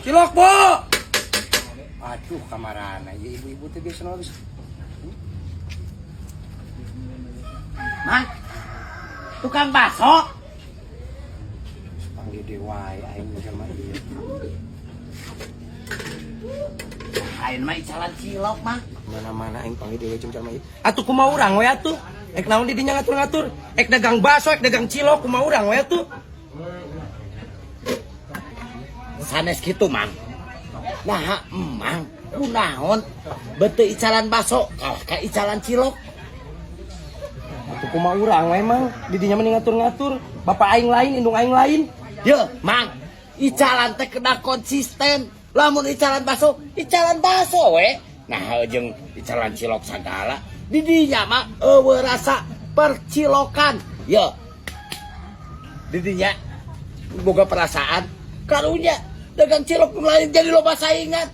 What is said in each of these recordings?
Cilok, Bu. Aduh, kamarana. Ya, ibu-ibu teh biasa nulis. Mang, tukang baso. Panggil dewa, aing sama ieu. Ain mah icalan cilok, Mang. Mana-mana aing panggil dewa jeung sama ieu. Atuh kumaha urang we atuh? Ek naon di dinya ngatur-ngatur? Ek dagang baso, ek dagang cilok, kumaha urang we atuh? Sanes kitu, Mang. Nah, Mang, kunaon beuteung icalan baso kalah ka icalan cilok. Atuh kumaha urang we mang? Di dinya mending ngatur-ngatur. Bapak aing lain, indung aing lain. Ye, Mang, icalan teh kena konsisten. Lamun icalan baso we. Nah, jeung icalan cilok sagala. Di dinya mah eueuh rasa percilokan. Ye. Di dinya boga perasaan karunya dagang cilok nu lain jadi loba saingan.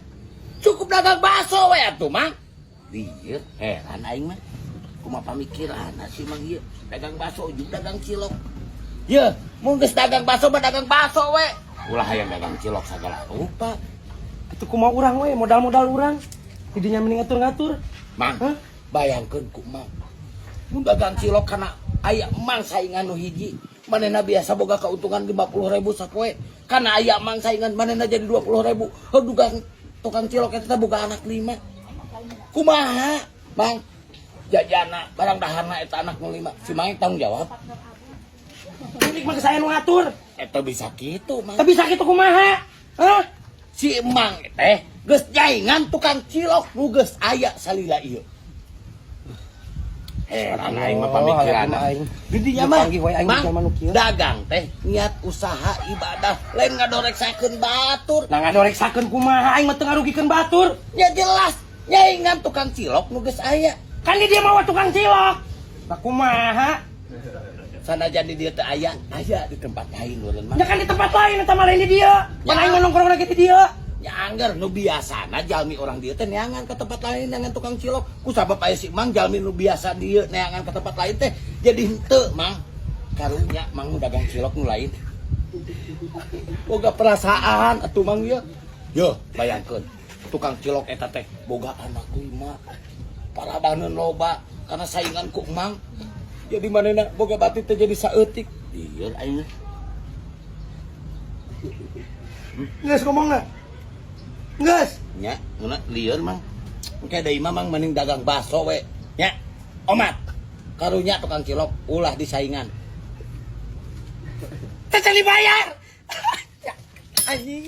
Cukup dagang baso we atuh, Mang. Dieu heran aing mah. Kumaha pamikiran si Mang ieu dagang baso jeung dagang cilok. Ye, mun geus dagang baso mah dagang baso we. Ulah hayang dagang cilok sagala rupa. Atuh kumaha urang we, modal-modal urang. Di dinya mending ngatur-ngatur. Mang, bayangkeun ku Mang. Mun dagang cilok kana aya Mang saingan nu hiji, manehna biasa boga kauntungan 50.000 sapoe. Kana aya Mang saingan manehna jadi 20.000. Dugang tukang cilok eta boga anak 5. Kumaha, Mang? Jajana barang daharna eta anak nu 5. Si Mang tanggung jawab. Kulik mah saya nu ngatur. Eta bisa kitu, Mang. Tapi sakit kumaha? Hah? Si Mang teh geus jaingan tukang cilok nu geus aya salila ieu. Heran aing mah pamikiran. Di dinya mah Mang dagang teh niat usaha ibadah lain ngadoreksakeun batur. Nah ngadoreksakeun kumaha aing mah teu ngarugikeun batur. Ya jelas nyaingan tukang cilok nu geus aya. Kan dia mau tukang cilok. Nah kumaha? Sanajan di dieu teh aya di tempat lain urang mah. Ya kan di tempat lain eta mah lain di dieu. Pan aing nongkrong lagi di dieu. Ya angger nu biasana jalmi orang dieu teh neangan ke tempat lain neangan tukang cilok. Ku sabab aya si Mang jalmi nu biasa dieu neangan ke tempat lain teh jadi henteu, Mang. Karunya Mang dagang cilok nu lain. Boga perasaan atuh Mang ieu. Yo, bayangkeun. Tukang cilok eta teh boga anak 5. Parabaneun loba karena saingan ku Mang. Jadi manehna boga batit teh jadi saeutik. Ieu aing. Geus ngomongna. Geus. Nya, ngeuna lieur Mang. Engke deui mah Mang mending dagang baso we. Nya, omat. Karunya tukang cilok ulah disaingan. Teh dibayar. Anjing.